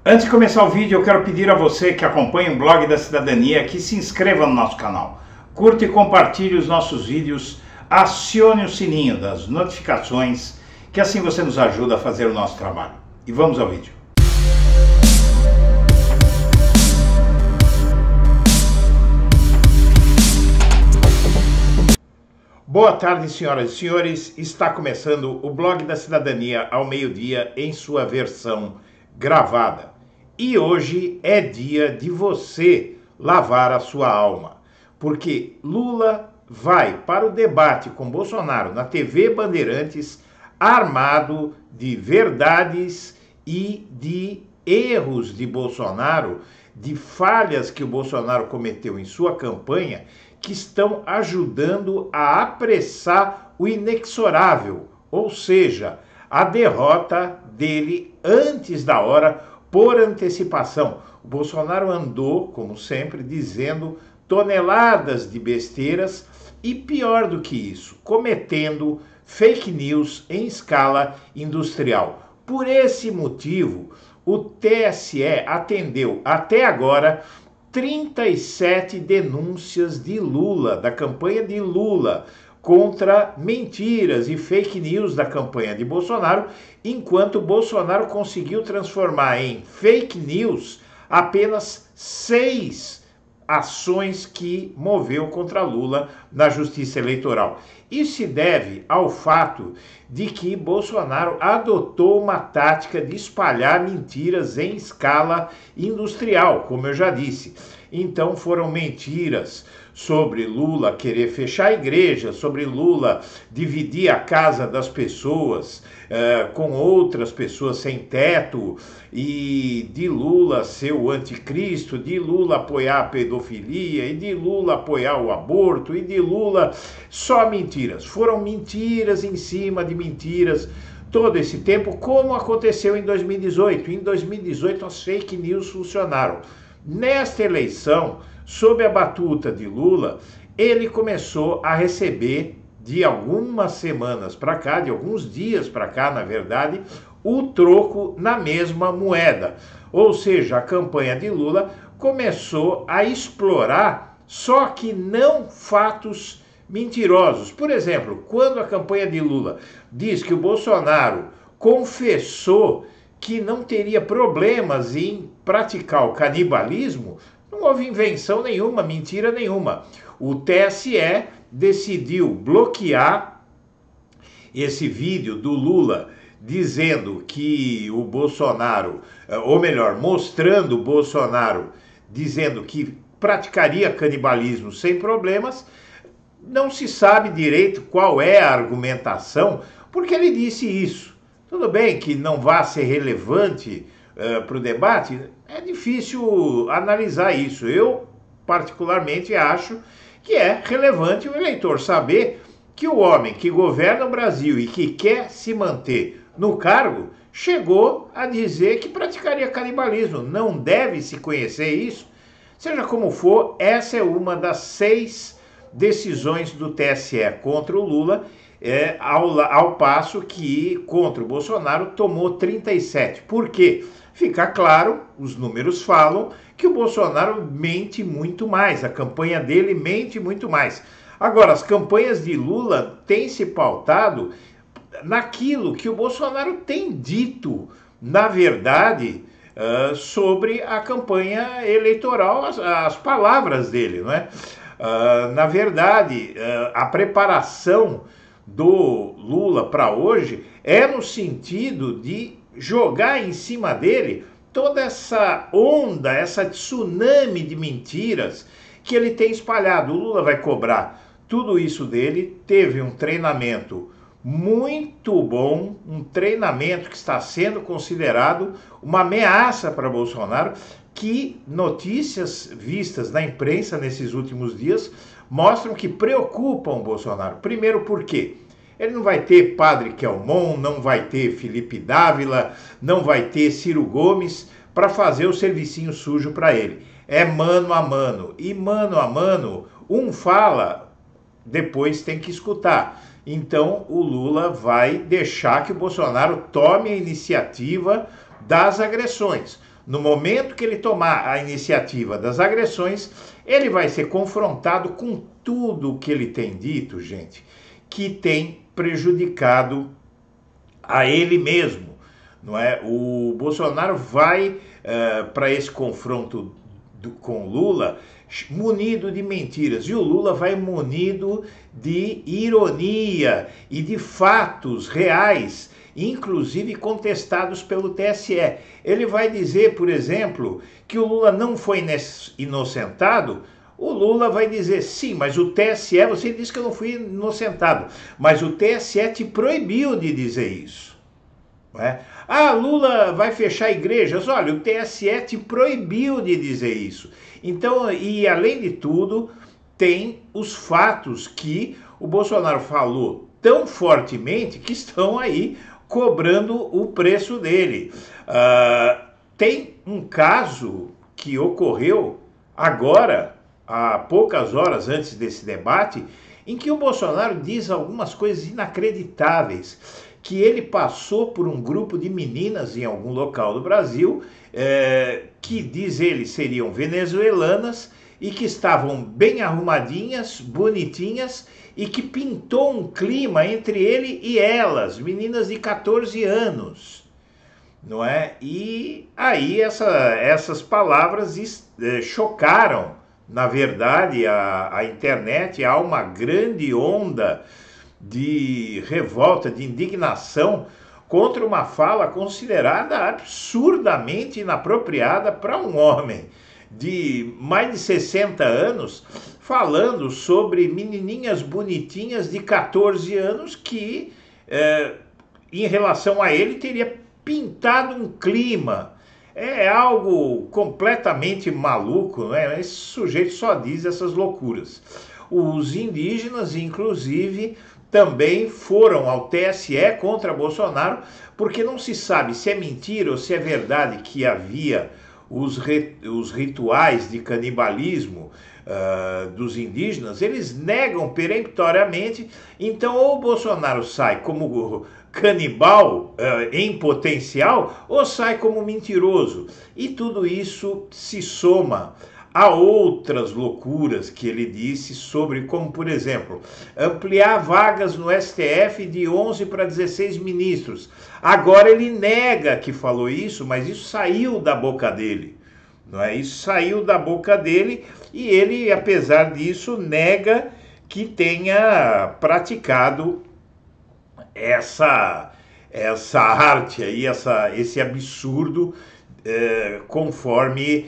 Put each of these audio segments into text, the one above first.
Antes de começar o vídeo, eu quero pedir a você que acompanha o Blog da Cidadania que se inscreva no nosso canal. Curta e compartilhe os nossos vídeos, acione o sininho das notificações, que assim você nos ajuda a fazer o nosso trabalho. E vamos ao vídeo. Boa tarde, senhoras e senhores. Está começando o Blog da Cidadania ao meio-dia em sua versão gravada. E hoje é dia de você lavar a sua alma, porque Lula vai para o debate com Bolsonaro na TV Bandeirantes armado de verdades e de erros de Bolsonaro, de falhas que o Bolsonaro cometeu em sua campanha, que estão ajudando a apressar o inexorável, ou seja, a derrota dele antes da hora, por antecipação. O Bolsonaro andou, como sempre, dizendo toneladas de besteiras e, pior do que isso, cometendo fake news em escala industrial. Por esse motivo, o TSE atendeu até agora 37 denúncias de Lula, da campanha de Lula, contra mentiras e fake news da campanha de Bolsonaro, enquanto Bolsonaro conseguiu transformar em fake news apenas 6 ações que moveu contra Lula na Justiça Eleitoral. Isso se deve ao fato de que Bolsonaro adotou uma tática de espalhar mentiras em escala industrial, como eu já disse. Então foram mentiras sobre Lula querer fechar a igreja, sobre Lula dividir a casa das pessoas com outras pessoas sem teto, e de Lula ser o anticristo, de Lula apoiar a pedofilia, e de Lula apoiar o aborto, e de Lula... Só mentiras. Foram mentiras em cima de mentiras todo esse tempo, como aconteceu em 2018. Em 2018 as fake news funcionaram. Nesta eleição, sob a batuta de Lula, ele começou a receber, de algumas semanas para cá, de alguns dias para cá, na verdade, o troco na mesma moeda. Ou seja, a campanha de Lula começou a explorar, só que não fatos mentirosos. Por exemplo, quando a campanha de Lula diz que o Bolsonaro confessou que não teria problemas em praticar o canibalismo, não houve invenção nenhuma, mentira nenhuma. O TSE decidiu bloquear esse vídeo do Lula dizendo que o Bolsonaro, ou melhor, mostrando o Bolsonaro dizendo que praticaria canibalismo sem problemas. Não se sabe direito qual é a argumentação, porque ele disse isso. Tudo bem que não vá ser relevante para o debate, é difícil analisar isso. Eu, particularmente, acho que é relevante o eleitor saber que o homem que governa o Brasil e que quer se manter no cargo chegou a dizer que praticaria canibalismo. Não deve se conhecer isso. Seja como for, essa é uma das 6 decisões do TSE contra o Lula, ao passo que contra o Bolsonaro tomou 37. Por quê? Fica claro, os números falam, que o Bolsonaro mente muito mais, a campanha dele mente muito mais. Agora, as campanhas de Lula têm se pautado naquilo que o Bolsonaro tem dito, na verdade, sobre a campanha eleitoral, as palavras dele, não é? Na verdade, a preparação do Lula para hoje é no sentido de jogar em cima dele toda essa onda, essa tsunami de mentiras que ele tem espalhado. O Lula vai cobrar tudo isso dele. Teve um treinamento muito bom, um treinamento que está sendo considerado uma ameaça para Bolsonaro, que notícias vistas na imprensa nesses últimos dias mostram que preocupam o Bolsonaro. Primeiro, por quê? Ele não vai ter Padre Kelmon, não vai ter Felipe Dávila, não vai ter Ciro Gomes para fazer o servicinho sujo para ele. É mano a mano. E mano a mano, um fala, depois tem que escutar. Então o Lula vai deixar que o Bolsonaro tome a iniciativa das agressões. No momento que ele tomar a iniciativa das agressões, ele vai ser confrontado com tudo o que ele tem dito, gente, que tem prejudicado a ele mesmo, não é? O Bolsonaro vai para esse confronto com Lula munido de mentiras, e o Lula vai munido de ironia e de fatos reais, inclusive contestados pelo TSE. Ele vai dizer, por exemplo, que o Lula não foi inocentado. O Lula vai dizer, sim, mas o TSE, você disse que eu não fui inocentado, mas o TSE te proibiu de dizer isso. Não é? Ah, Lula vai fechar igrejas. Olha, o TSE te proibiu de dizer isso. Então, e além de tudo, tem os fatos que o Bolsonaro falou tão fortemente que estão aí cobrando o preço dele. Tem um caso que ocorreu agora, há poucas horas antes desse debate, em que o Bolsonaro diz algumas coisas inacreditáveis, que ele passou por um grupo de meninas em algum local do Brasil, que diz ele seriam venezuelanas e que estavam bem arrumadinhas, bonitinhas, e que pintou um clima entre ele e elas, meninas de 14 anos, não é? E aí essas palavras chocaram, na verdade, a internet. Há uma grande onda de revolta, de indignação contra uma fala considerada absurdamente inapropriada para um homem de mais de 60 anos, falando sobre menininhas bonitinhas de 14 anos que, em relação a ele, teria pintado um clima. É algo completamente maluco, né? Esse sujeito só diz essas loucuras. Os indígenas, inclusive, também foram ao TSE contra Bolsonaro, porque não se sabe se é mentira ou se é verdade que havia os rituais de canibalismo dos indígenas. Eles negam peremptoriamente. Então, ou o Bolsonaro sai como canibal em potencial, ou sai como mentiroso. E tudo isso se soma a outras loucuras que ele disse sobre, como por exemplo, ampliar vagas no STF de 11 para 16 ministros. Agora ele nega que falou isso, mas isso saiu da boca dele. Não é? Isso saiu da boca dele, e ele, apesar disso, nega que tenha praticado essa arte aí, esse absurdo, conforme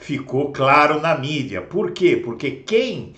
ficou claro na mídia. Por quê? Porque quem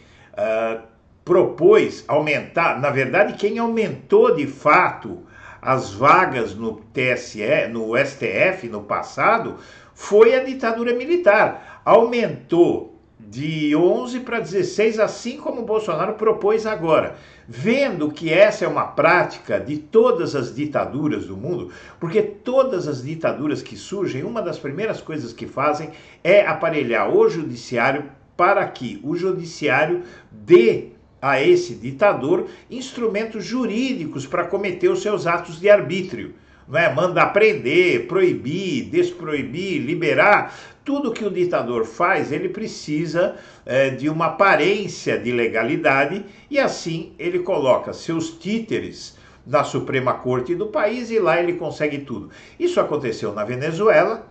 propôs aumentar, na verdade, quem aumentou de fato as vagas no TSE, no STF no passado, foi a ditadura militar. Aumentou de 11 para 16, assim como o Bolsonaro propôs agora. Vendo que essa é uma prática de todas as ditaduras do mundo, porque todas as ditaduras que surgem, uma das primeiras coisas que fazem é aparelhar o judiciário para que o judiciário dê a esse ditador instrumentos jurídicos para cometer os seus atos de arbítrio. Não é? Mandar prender, proibir, desproibir, liberar. Tudo que o ditador faz, ele precisa de uma aparência de legalidade, e assim ele coloca seus títeres na Suprema Corte do país e lá ele consegue tudo. Isso aconteceu na Venezuela,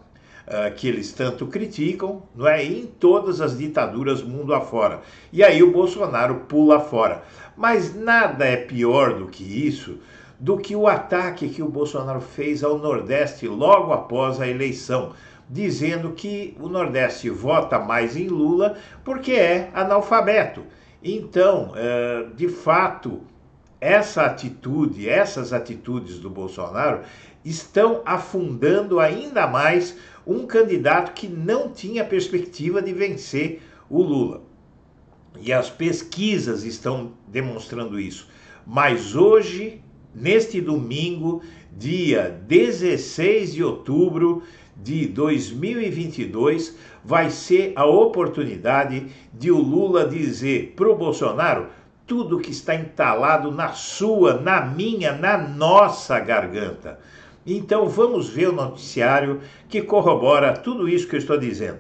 que eles tanto criticam, não é? E em todas as ditaduras mundo afora. E aí o Bolsonaro pula fora. Mas nada é pior do que isso, do que o ataque que o Bolsonaro fez ao Nordeste logo após a eleição, dizendo que o Nordeste vota mais em Lula porque é analfabeto. Então, de fato, essas atitudes do Bolsonaro estão afundando ainda mais um candidato que não tinha perspectiva de vencer o Lula. E as pesquisas estão demonstrando isso. Mas hoje, neste domingo, dia 16 de outubro de 2022, vai ser a oportunidade de o Lula dizer para o Bolsonaro tudo que está entalado na sua, na minha, na nossa garganta. Então vamos ver o noticiário que corrobora tudo isso que eu estou dizendo.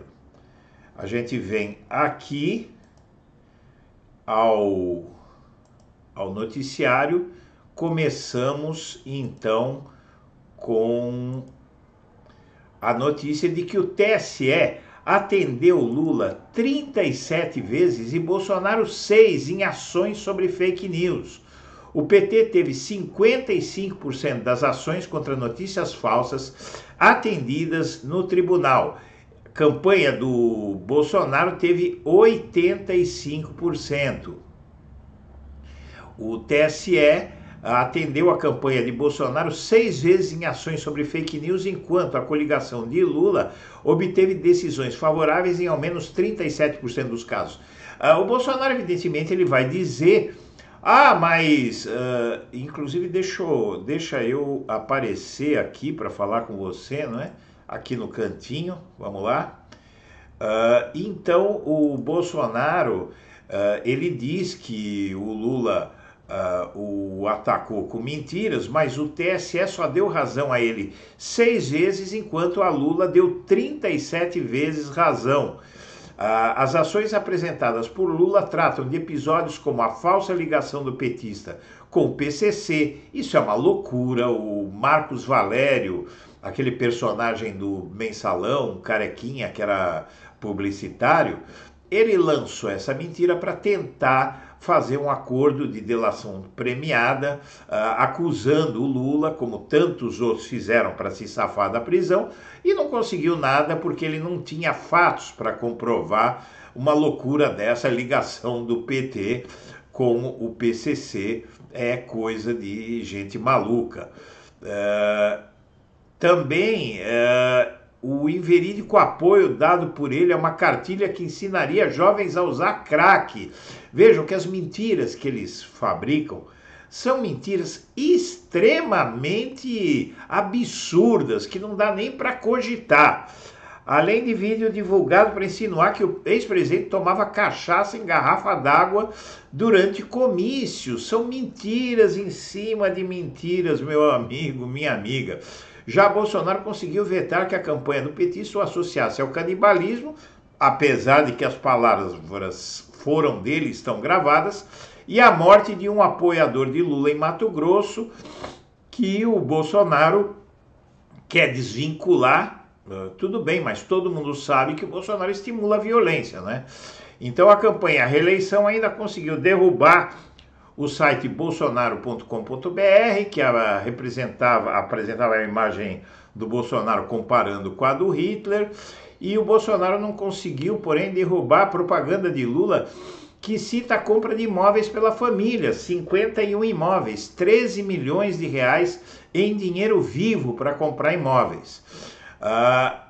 A gente vem aqui ao noticiário, começamos então com a notícia de que o TSE atendeu Lula 37 vezes e Bolsonaro 6 em ações sobre fake news. O PT teve 55% das ações contra notícias falsas atendidas no tribunal. A campanha do Bolsonaro teve 85%. O TSE atendeu a campanha de Bolsonaro 6 vezes em ações sobre fake news, enquanto a coligação de Lula obteve decisões favoráveis em ao menos 37% dos casos. O Bolsonaro, evidentemente, ele vai dizer, mas, inclusive, deixa eu aparecer aqui para falar com você, não é? Aqui no cantinho, vamos lá. Então, o Bolsonaro, ele diz que o Lula o atacou com mentiras, mas o TSE só deu razão a ele 6 vezes, enquanto a Lula deu 37 vezes razão. As ações apresentadas por Lula tratam de episódios como a falsa ligação do petista com o PCC, isso é uma loucura. O Marcos Valério, aquele personagem do Mensalão, carequinha, que era publicitário, ele lançou essa mentira para tentar fazer um acordo de delação premiada, acusando o Lula, como tantos outros fizeram para se safar da prisão, e não conseguiu nada porque ele não tinha fatos para comprovar uma loucura dessa. Ligação do PT com o PCC é coisa de gente maluca. Também o inverídico apoio dado por ele a uma cartilha que ensinaria jovens a usar crack. Vejam que as mentiras que eles fabricam são mentiras extremamente absurdas, que não dá nem para cogitar. Além de vídeo divulgado para insinuar que o ex-presidente tomava cachaça em garrafa d'água durante comícios. São mentiras em cima de mentiras, meu amigo, minha amiga. Já Bolsonaro conseguiu vetar que a campanha do petista o associasse ao canibalismo, apesar de que as palavras foram dele, estão gravadas, e a morte de um apoiador de Lula em Mato Grosso, que o Bolsonaro quer desvincular. Tudo bem, mas todo mundo sabe que o Bolsonaro estimula a violência, né? Então a campanha à reeleição ainda conseguiu derrubar o site bolsonaro.com.br, que apresentava a imagem do Bolsonaro comparando com a do Hitler, e o Bolsonaro não conseguiu, porém, derrubar a propaganda de Lula que cita a compra de imóveis pela família, 51 imóveis, 13 milhões de reais em dinheiro vivo para comprar imóveis.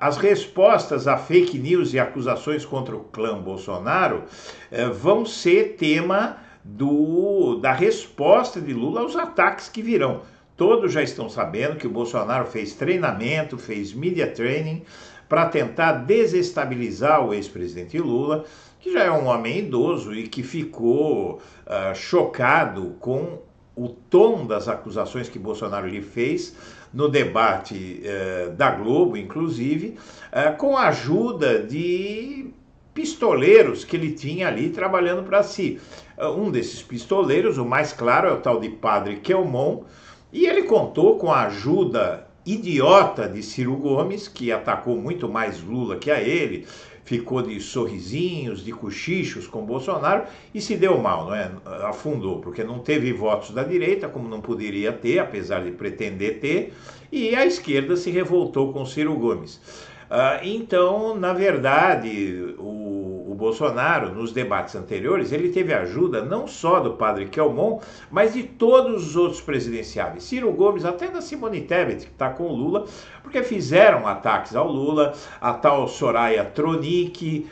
As respostas a fake news e acusações contra o clã Bolsonaro vão ser tema da resposta de Lula aos ataques que virão. Todos já estão sabendo que o Bolsonaro fez treinamento, fez media training para tentar desestabilizar o ex-presidente Lula, que já é um homem idoso e que ficou chocado com o tom das acusações que Bolsonaro lhe fez no debate da Globo, inclusive, com a ajuda de pistoleiros que ele tinha ali trabalhando para si. Um desses pistoleiros, o mais claro, é o tal de Padre Kelmon, e ele contou com a ajuda idiota de Ciro Gomes, que atacou muito mais Lula que a ele, ficou de sorrisinhos, de cochichos com Bolsonaro e se deu mal, não é? Afundou, porque não teve votos da direita, como não poderia ter, apesar de pretender ter, e a esquerda se revoltou com Ciro Gomes. Então, na verdade, o Bolsonaro, nos debates anteriores, ele teve ajuda não só do Padre Kelmon, mas de todos os outros presidenciáveis. Ciro Gomes, até da Simone Tebet, que está com o Lula, porque fizeram ataques ao Lula, a tal Soraya Tronic,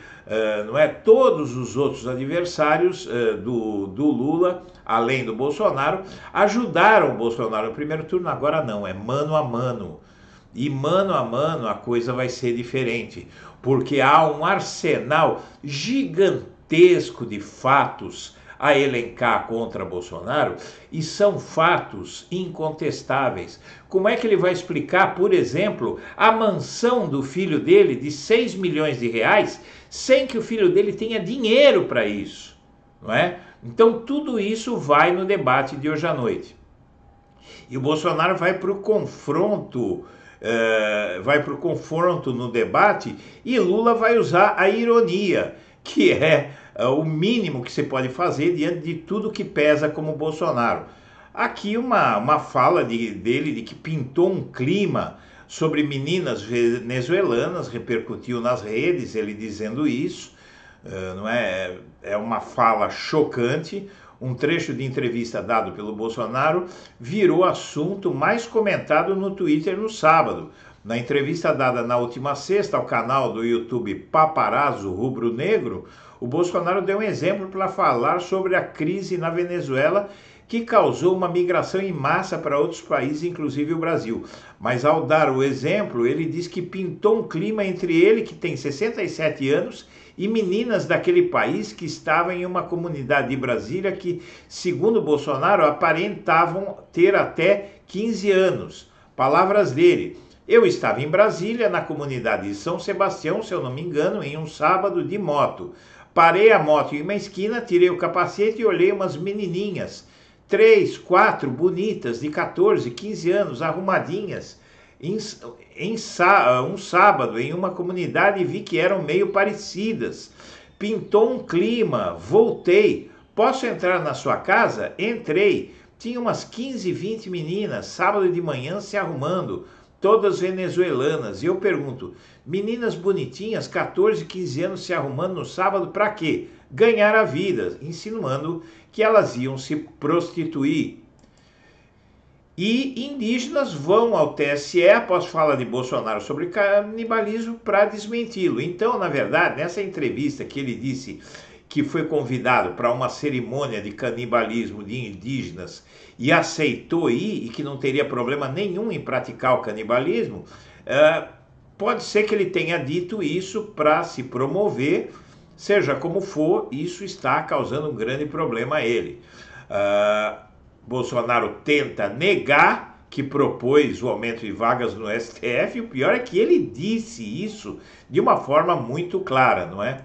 não é? Todos os outros adversários do Lula, além do Bolsonaro, ajudaram o Bolsonaro no primeiro turno. Agora não, é mano a mano. E mano a mano a coisa vai ser diferente, porque há um arsenal gigantesco de fatos a elencar contra Bolsonaro, e são fatos incontestáveis. Como é que ele vai explicar, por exemplo, a mansão do filho dele de 6 milhões de reais, sem que o filho dele tenha dinheiro para isso, não é? Então tudo isso vai no debate de hoje à noite. E o Bolsonaro vai para o confronto, no debate, e Lula vai usar a ironia, que é o mínimo que se pode fazer diante de tudo que pesa como Bolsonaro. Aqui uma fala dele de que pintou um clima sobre meninas venezuelanas, repercutiu nas redes, ele dizendo isso, não é? É uma fala chocante. Um trecho de entrevista dado pelo Bolsonaro virou assunto mais comentado no Twitter no sábado. Na entrevista dada na última sexta ao canal do YouTube Paparazzo Rubro Negro, o Bolsonaro deu um exemplo para falar sobre a crise na Venezuela, que causou uma migração em massa para outros países, inclusive o Brasil. Mas ao dar o exemplo, ele diz que pintou um clima entre ele, que tem 67 anos, e meninas daquele país que estavam em uma comunidade de Brasília que, segundo Bolsonaro, aparentavam ter até 15 anos. Palavras dele: eu estava em Brasília, na comunidade de São Sebastião, se eu não me engano, em um sábado de moto. Parei a moto em uma esquina, tirei o capacete e olhei umas menininhas, 3, 4, bonitas, de 14, 15 anos, arrumadinhas, um sábado em uma comunidade, e vi que eram meio parecidas. Pintou um clima, voltei. Posso entrar na sua casa? Entrei. Tinha umas 15, 20 meninas, sábado de manhã, se arrumando, todas venezuelanas. E eu pergunto, meninas bonitinhas, 14, 15 anos, se arrumando no sábado, para quê? Ganhar a vida, insinuando que elas iam se prostituir. E indígenas vão ao TSE após fala de Bolsonaro sobre canibalismo para desmenti-lo. Então, na verdade, nessa entrevista que ele disse que foi convidado para uma cerimônia de canibalismo de indígenas e aceitou ir, e que não teria problema nenhum em praticar o canibalismo, pode ser que ele tenha dito isso para se promover. Seja como for, isso está causando um grande problema a ele. Bolsonaro tenta negar que propôs o aumento de vagas no STF, e o pior é que ele disse isso de uma forma muito clara, não é?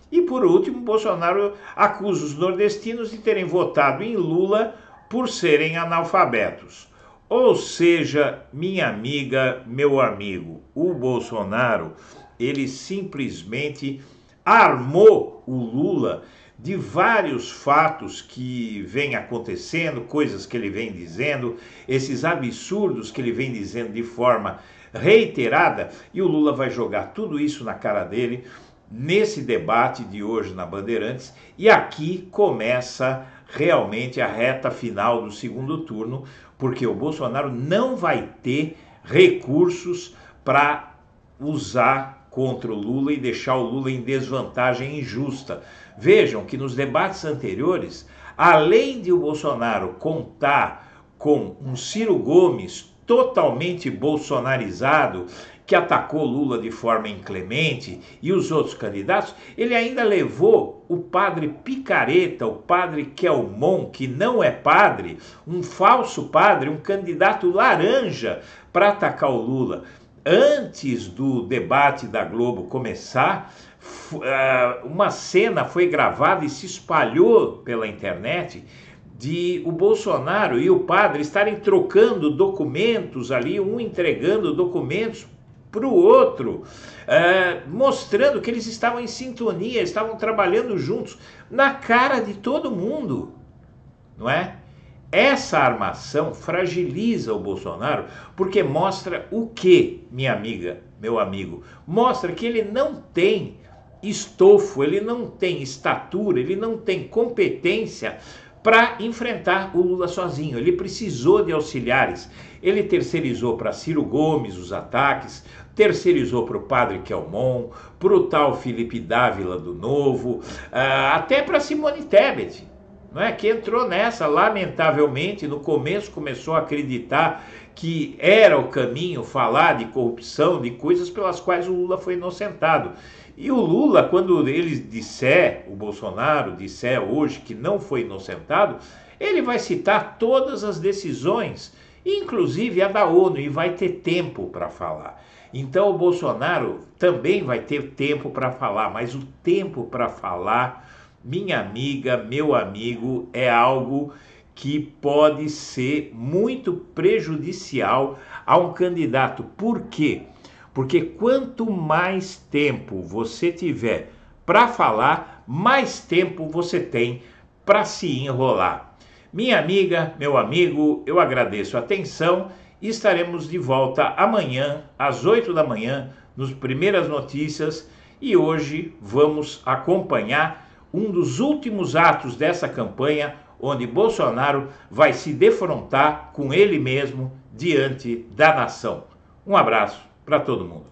E por último, Bolsonaro acusa os nordestinos de terem votado em Lula por serem analfabetos. Ou seja, minha amiga, meu amigo, o Bolsonaro, ele simplesmente armou o Lula de vários fatos que vêm acontecendo, coisas que ele vem dizendo, esses absurdos que ele vem dizendo de forma reiterada, e o Lula vai jogar tudo isso na cara dele nesse debate de hoje na Bandeirantes, e aqui começa realmente a reta final do segundo turno, porque o Bolsonaro não vai ter recursos para usar contra o Lula e deixar o Lula em desvantagem injusta. Vejam que nos debates anteriores, além de o Bolsonaro contar com um Ciro Gomes totalmente bolsonarizado, que atacou Lula de forma inclemente, e os outros candidatos, ele ainda levou o padre Picareta, o padre Kelmon, que não é padre, um falso padre, um candidato laranja, para atacar o Lula. Antes do debate da Globo começar, uma cena foi gravada e se espalhou pela internet de o Bolsonaro e o padre estarem trocando documentos ali, um entregando documentos para o outro, mostrando que eles estavam em sintonia, estavam trabalhando juntos, na cara de todo mundo, não é? Essa armação fragiliza o Bolsonaro, porque mostra o quê, minha amiga, meu amigo? Mostra que ele não tem estofo, ele não tem estatura, ele não tem competência para enfrentar o Lula sozinho. Ele precisou de auxiliares. Ele terceirizou para Ciro Gomes os ataques, terceirizou para o padre Kelmon, para o tal Felipe Dávila do Novo, até para Simone Tebet. não é? Que entrou nessa, lamentavelmente, no começo começou a acreditar que era o caminho falar de corrupção, de coisas pelas quais o Lula foi inocentado. E o Lula, quando ele disser, o Bolsonaro disser hoje que não foi inocentado, ele vai citar todas as decisões, inclusive a da ONU, e vai ter tempo para falar. Então o Bolsonaro também vai ter tempo para falar, mas o tempo para falar, minha amiga, meu amigo, é algo que pode ser muito prejudicial a um candidato. Por quê? Porque quanto mais tempo você tiver para falar, mais tempo você tem para se enrolar. Minha amiga, meu amigo, eu agradeço a atenção e estaremos de volta amanhã, às 8 da manhã, nos Primeiras Notícias, e hoje vamos acompanhar um dos últimos atos dessa campanha, onde Bolsonaro vai se defrontar com ele mesmo diante da nação. Um abraço para todo mundo.